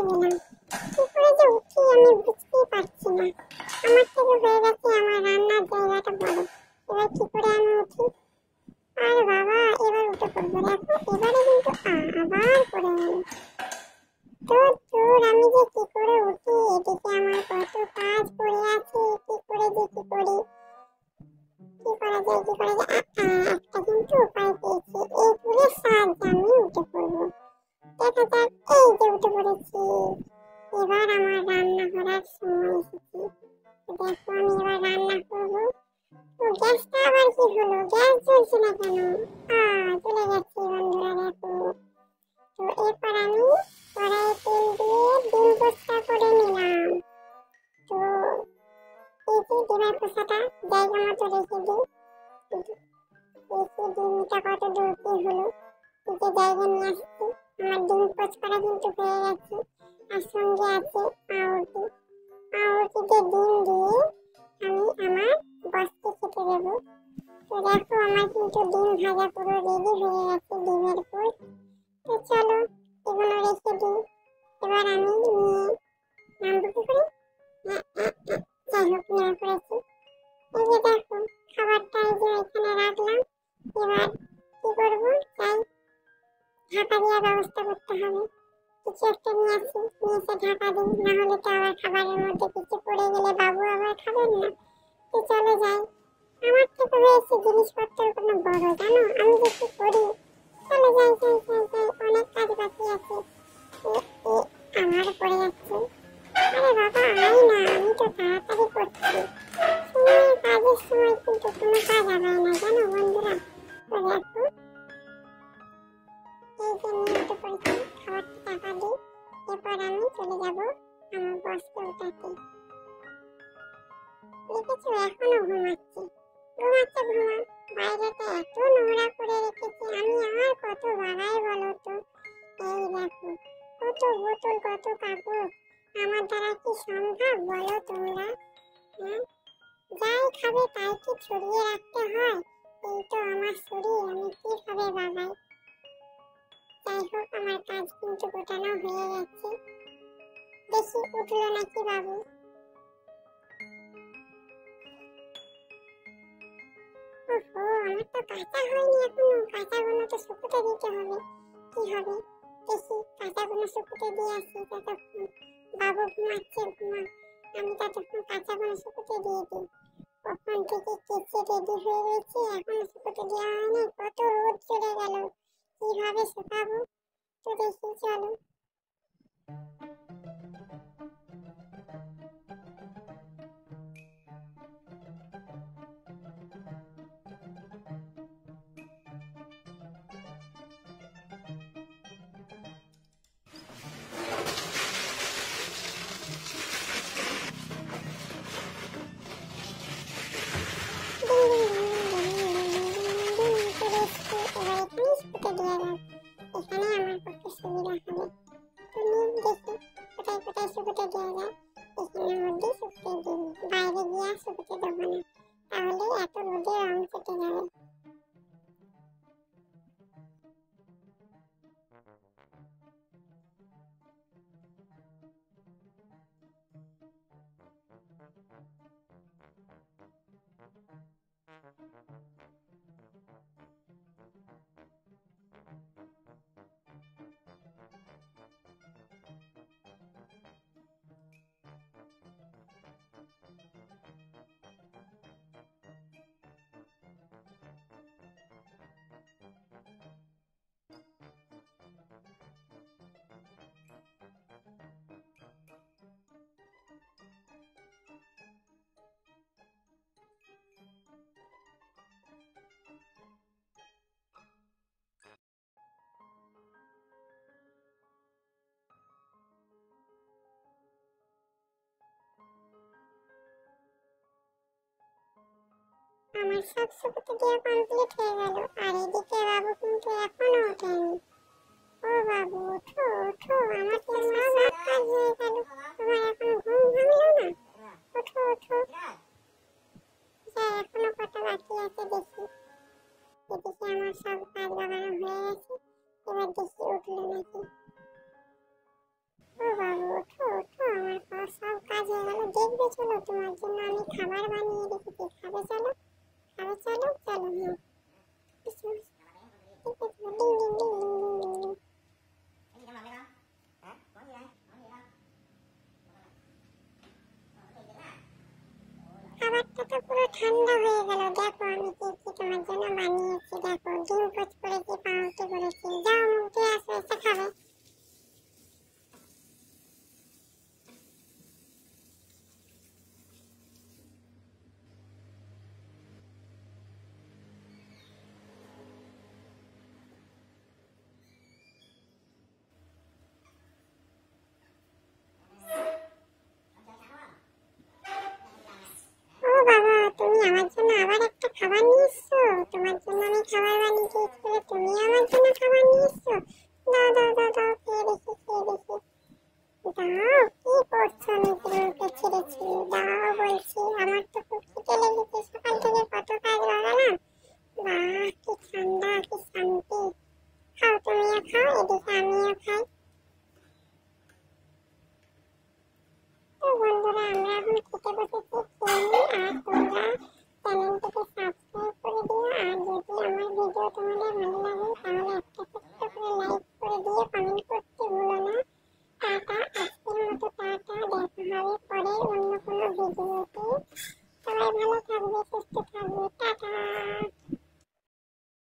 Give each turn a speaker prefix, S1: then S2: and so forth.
S1: গেলাম, কি করে যে উঠি আমি বুঝতেই পারছি না। আমার থেকে হয়ে গেছে আমার রান্নার জায়গাটা বড়, এবার কি করে আমি উঠি? আরে বাবা, এবার উঠে পড়বো। দেখো এবারে কিন্তু আবার পড়ে গেল। তোর আমি যে কি করে উঠি, এদিকে আমার কত কাজ পড়ে আছে, কি করে যে কি করি, কি করা যায় কি করা যায়। একটা কিন্তু উপায় পেয়েছি, এই ফুলের সাহায্যে আমি উঠে পড়বো। দেখা যাক, এই যে উঠে পড়েছি। এবার আমার রান্না করার সময় এসেছে। দেখো আমি এবার রান্না করবো। তো গ্যাসটা আবার কি হলো, গ্যাস জ্বলছে না কেন? চলে গেছে বন্ধুরা, দেখো। তো এরপর আমি কড়াইয়ে তেল দিয়ে ডিম পোস্তা করে নিলাম। তো এই যে ডিমের পোস্তাটা জায়গা মতো রেখে দিই। ডিমটা কত দূর কি হলো, যে জায়গা নিয়ে আসছি। আমার ডিম পোচ করা কিন্তু হয়ে গেছে। আর সঙ্গে আছে পাউরুটি। পাউরুটিতে ডিম দিয়ে আমি আমার বসকে খেতে দেবো। তো দেখো আমার কিন্তু ডিম ভাজা পুরো রেডি হয়ে গেছে, ডিমের পোচ। তো চলো এগুলো রেখে দিই। এবার আমি নিয়ে নামবো কি করে? যাই হোক, নেওয়া করেছি। এই যে দেখো খাবারটা এই যে এখানে রাখলাম। এবার কি করবো, তাই ঢাকা দেওয়ার ব্যবস্থা করতে হবে। কিছু একটা নিয়ে আসি, নিয়ে এসে ঢাকা দিই, না হলে তো আবার খাবারের মধ্যে কিছু পড়ে গেলে বাবু আবার খাবেন না। তো চলে যাই। আমার থেকে হয়েছে জিনিসপত্র কোনো বড়, জানো আমি যে কি করি। চলে যাই যাই যাই যাই, অনেক কাজ বাকি আছে। আমার পড়ে যাচ্ছে। আরে বাবা আয় না, আমি তো তাড়াতাড়ি করছি। সময় কাজের সময় কিন্তু কোনো কাজ হবে না, জানো বন্ধুরা। তো দেখো এই যে নিয়ে উঠে পড়েছি, খাবারটা টাকা দিই। এরপর আমি চলে যাব আমার বসকে উঠাতে। দেখেছো এখনো ঘুমাচ্ছে, ঘুমাচ্ছে ঘুমা। বাইরেটা এত নোংরা করে রেখেছে, আমি আর কত বাড়াই বলো তো। এই দেখো কত বোতল, কত কাপড়, আমার দ্বারা কি সম্ভব বলো তোমরা? হ্যাঁ, যাই খাবে তাই কি ছড়িয়ে রাখতে হয়? এই তো আমার শরীর, আমি কিভাবে বাগাই। যাই হোক আমার কাজ কিন্তু গোটানো হয়ে গেছে। দেখি উঠলো নাকি বাবু। ওহো, আমার তো কাঁচা হয়নি এখনো, কাঁচাগুলো তো শুকোতে দিতে হবে। কি হবে, দেখি কাঁচাগুলো শুকোতে দিয়ে আসি ততক্ষণ। বাবু ঘুমাচ্ছে, ঘুমা, আমি ততক্ষণ কাঁচাগুলো শুকোতে দিয়ে দিই। কখন থেকে কেচে রেডি হয়ে রয়েছে, এখনো শুকোতে দেওয়া হয়নি। কত রোদ চলে গেল, কিভাবে শুকাবো? তো দেখি চলো। আমার সব শুকোতে দেওয়া কমপ্লিট হয়ে গেল, আর এদিকে বাবু কিন্তু এখনো ওঠেনি। ও বাবু ওঠো ওঠো, আমার তো সব কাজ হয়ে গেল, তোমার এখন ঘুম ভাঙলো না? ওঠো ওঠো। যা এখনো কটা বাকি আছে দেখি। এদিকে আমার সব কাজ লাগানো হয়ে গেছে, এবার দেখি উঠলো নাকি। ও বাবু তোমার জন্য আমি খাবার বানিয়ে রেখেছি, খাবে চলো, খাবে চলো, চলো। হ্যাঁ এসো, ঠিক আছে, ding ding ding ding ding ding. খাবারটা তো পুরো ঠান্ডা হয়ে গেল, দেখো আমি কি কি তোমার জন্য বানিয়েছি, দেখো ডিম পোচ করেছি, পাউরুটি করেছি, যাও মুখ দিয়ে আসো, এসে খাবে। ও বাবা, তুমি আমার জন্য আবার একটা খাবার নিয়ে এসছো, তোমার জন্য আমি খাবার বানিয়ে দিয়েছি বলে তুমি আমার জন্য খাবার নিয়ে এসছো। দাও দাও দাও দাও, খেয়ে দেখি, খেয়ে দেখি। দাও, কি করছো, নিজের মুখে ছিঁড়েছি, দাও বলছি, আমার তো খুব খিদে লেগেছে, সকাল থেকে কত কাজ লাগালাম। বাহ, কি ঠান্ডা, কি শান্তি। খাও, তুমিও খাও, এদিকে আমিও খাই। তো বন্ধুরা, আমরা এখন খেতে বসেছি, খেয়ে নিই, আর তোমরা চ্যানেলটিকে সাবস্ক্রাইব করে দিও, আর যদি আমার ভিডিও তোমাদের ভালো লাগে তাহলে